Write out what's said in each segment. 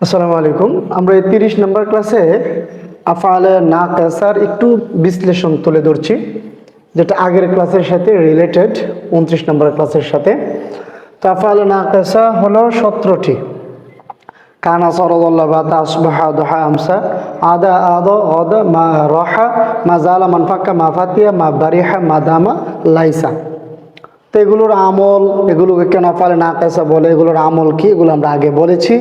আসসালামু আলাইকুম। আমরা এই 30 নম্বর ক্লাসে আফআলে নাকিসার একটু বিশ্লেষণ তুলে ধরছি, যেটা আগের ক্লাসের সাথে রিলেটেড, 29 নম্বর ক্লাসের সাথে। তো আফআলে নাকিসা হলো 17টি। কানা সরদাল্লাহ বাতা আসবাহা দুহা আমসা আদা আদা গদা মা রাহা মা জালা মান ফাক্কা মা ফাতিয়া মা বারিহা মা দামা লাইসা। তো এগুলোর আমল, এগুলোকে কেন আফআলে নাকিসা বলে, এগুলোর আমল কি, এগুলো আমরা আগে বলেছি।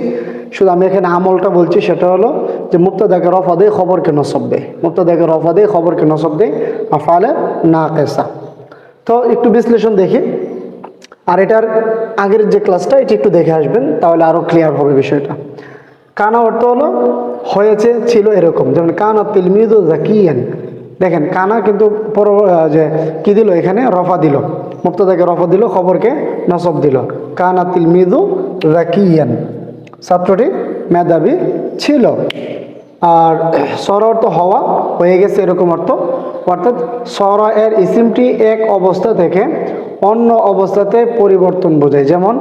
শুধু আমি এখানে আমলটা বলছি, সেটা হলো যে মুবতাদাকে রফা দেয়, খবরকে নসব দেয়। মুবতাদাকে রফা দেয়, খবরকে নসব দেয় আফআলে নাকিসা। তো একটু বিশ্লেষণ দেখি, আর এটার আগের যে ক্লাসটা এটি একটু দেখে আসবেন, তাহলে আরও ক্লিয়ার হবে বিষয়টা। কানা অর্থ হলো হয়েছে, ছিল, এরকম। যেমন কানা তিলমিদু জাকিয়ান, দেখেন কানা কিন্তু যে কি দিল, এখানে রফা দিল, মুবতাদাকে রফা দিল, খবরকে নসব দিল। কানা তিলমিদু জাকিয়ান, ছাত্রটি মেধাবী ছিল। আর সর অর্থ হওয়া, হয়ে গেছে, এরকম অর্থ। অর্থাৎ সর এর ইসিমটি এক অবস্থা থেকে অন্য অবস্থাতে পরিবর্তন বোঝায়। যেমন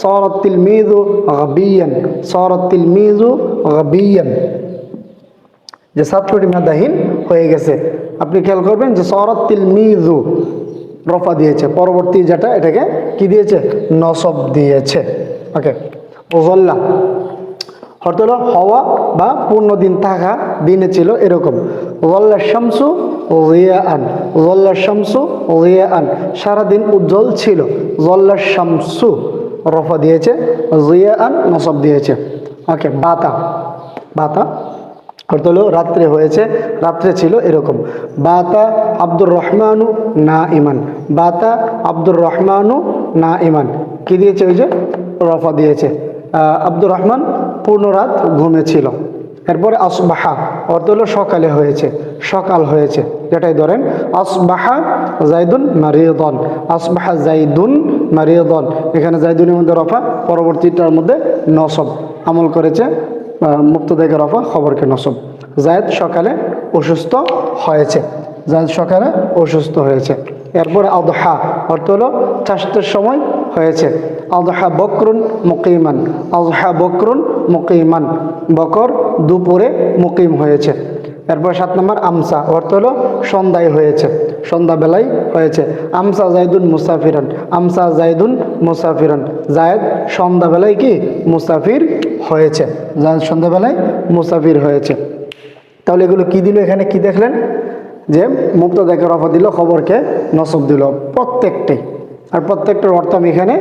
সরাত তিলমিযু গাবিয়ান, সরাত তিলমিযু গাবিয়ান, যে ছাত্রটি মেধাহীন হয়ে গেছে। আপনি খেয়াল করবেন যে সরাত তিলমিযু রফা দিয়েছে, পরবর্তী যেটা এটাকে কি দিয়েছে, নসব দিয়েছে। ওকে। ওজল্লা অর্থ হলো হওয়া বা পূর্ণ দিন থাকা, দিনে ছিল, এরকম। ওয়াল্লা শামসু জিয়াআন, ওয়াল্লা শামসু জিয়াআন, সারাদিন উজ্জ্বল ছিল। ওয়াল্লা শামসু রফা দিয়েছে, জিয়াআন নসব দিয়েছে। ওকে। বাতা, বাতা অর্থ হলো রাত্রে হয়েছে, রাত্রে ছিল, এরকম। বাতা আব্দুর রহমানু না ইমান, বাতা আব্দুর রহমানু না ইমান, কি দিয়েছে, ওই যে রফা দিয়েছে। আব্দুর রহমান পূর্ণ রাত ঘুমেছিল। এরপরে আসবাহা অর্থ হলো সকালে হয়েছে, সকাল হয়েছে, যেটাই ধরেন। আসবাহা জাইদুন মারিয়দন, আসবাহা জাইদুন মারিয়দন, এখানে জাইদুনের মধ্যে রফা, পরবর্তীটার মধ্যে নসব, আমল করেছে মুবতাদাকে রফা, খবরকে নসব। জায়দ সকালে অসুস্থ হয়েছে, জায়দ সকালে অসুস্থ হয়েছে। এরপরে আদহা অর্থ হলো চাষের সময় হয়েছে। আদহা বকরুন মুকিমান, আদহা বকরুন মুকিমান, বকর দুপুরে মুকিম হয়েছে। এরপর 7 নম্বর আমসা অর্থ হলো সন্ধ্যায় হয়েছে, সন্ধ্যাবেলায় হয়েছে। আমসা জাইদুন মুসাফিরান, আমসা জাইদুন মুসাফিরান, জায়দ সন্ধ্যাবেলায় কি মুসাফির হয়েছে, জায়দ সন্ধ্যাবেলায় মুসাফির হয়েছে। তাহলে এগুলো কি দিল, এখানে কি দেখলেন যে মুবতাদাকে রফা দিল, খবরকে নসব দিল, প্রত্যেকটাই। আর প্রত্যেকটার অর্থ আমি এখানে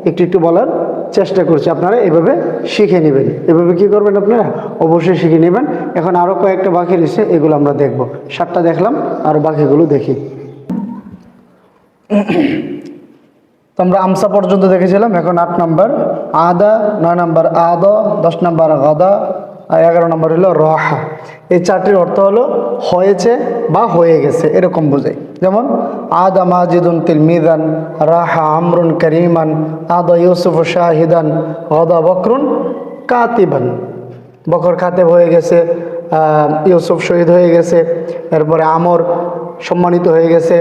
একটু একটু বলার চেষ্টা করছি, আপনারা এভাবে শিখে নেবেন। এভাবে কি করবেন, আপনারা অবশ্যই শিখে নেবেন। এখন আরও কয়েকটা বাকি রয়েছে, এগুলো আমরা দেখব। 7টা দেখলাম, আর বাকিগুলো দেখি। তো আমরা আমসা পর্যন্ত দেখেছিলাম, এখন 8 নম্বর আদা, 9 নম্বর আদ, 10 নম্বর গাদা, আর 11 নম্বর হলো রহা। এই 4টির অর্থ হলো হয়েছে বা হয়ে গেছে, এরকম বোঝায়। যেমন আদা মাজিদুন তিলমিদান, রাহা আমরুন করিমান, আদা ইউসুফ শাহিদান, গাদা বকরুন কাতিবান, বকর কাতেব হয়ে গেছে, ইউসুফ শহীদ হয়ে গেছে। এরপরে আমর সম্মানিত হয়ে গেছে,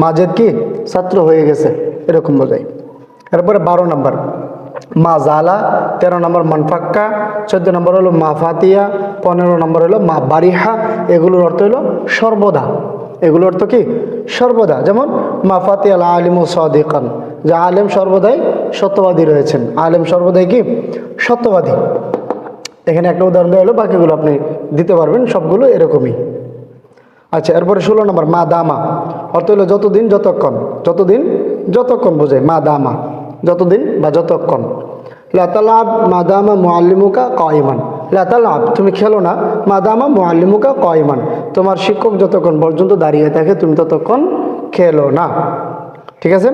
মাজেদ কি ছাত্র হয়ে গেছে, এরকম বোঝায়। এরপরে 12 নম্বর মা জালা, 13 নম্বর মানফাক্কা, 14 নম্বর হলো মা ফাতিয়া, 15 নম্বর হলো মা বারিহা। এগুলোর অর্থ হলো সর্বদা, এগুলোর অর্থ কি সর্বদা। যেমন মা ফাতিয়া আল আলিমু সাদিকান, যে আলেম সর্বদাই সত্যবাদী রয়েছেন, আলেম সর্বদাই কি সত্যবাদী। এখানে একটা উদাহরণ দেওয়া হলো, বাকিগুলো আপনি দিতে পারবেন, সবগুলো এরকমই। আচ্ছা। এরপরে 16 নম্বর মা দামা অর্থ হলো যতদিন যতক্ষণ, যতদিন যতক্ষণ বোঝায় মা দামা, যতদিন বা যতক্ষণ। লাতালাব মাদামা মুআল্লিমুকা কায়মান, লাতালাব তুমি খেলো না, মাদামা মুআল্লিমুকা কায়মান, তোমার শিক্ষক যতক্ষণ পর্যন্ত দাঁড়িয়ে থাকে তুমি ততক্ষণ খেলো না। ঠিক আছে।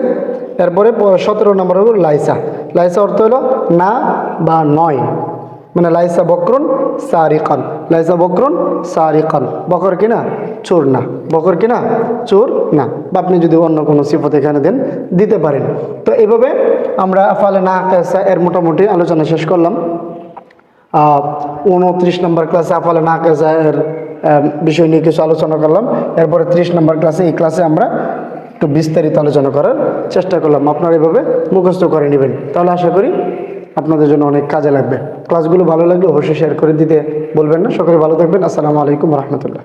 এরপরে 17 নম্বর হলো লাইসা, লাইসা অর্থ হলো না বা নয়, মানে লাইসা বকরুন সারিকান, লাইসা বকরুন সারিকান, বকর কিনা চোর না, বকর কিনা চোর না। বা আপনি যদি অন্য কোনো সিফত এখানে দেন, দিতে পারেন। তো এইভাবে আমরা আফআলে নাকিসা এর মোটামুটি আলোচনা শেষ করলাম। 29 নম্বর ক্লাসে আফআলে নাকিসা এর বিষয় নিয়ে কিছু আলোচনা করলাম। এরপরে 30 নম্বর ক্লাসে, এই ক্লাসে আমরা একটু বিস্তারিত আলোচনা করার চেষ্টা করলাম। আপনারা এভাবে মুখস্থ করে নেবেন, তাহলে আশা করি আপনাদের জন্য অনেক কাজে লাগবে। ক্লাসগুলো ভালো লাগলে অবশ্যই শেয়ার করে দিতে বলবেন না। সকলে ভালো থাকবেন। আসসালামু আলাইকুম রহমতুল্লাহ।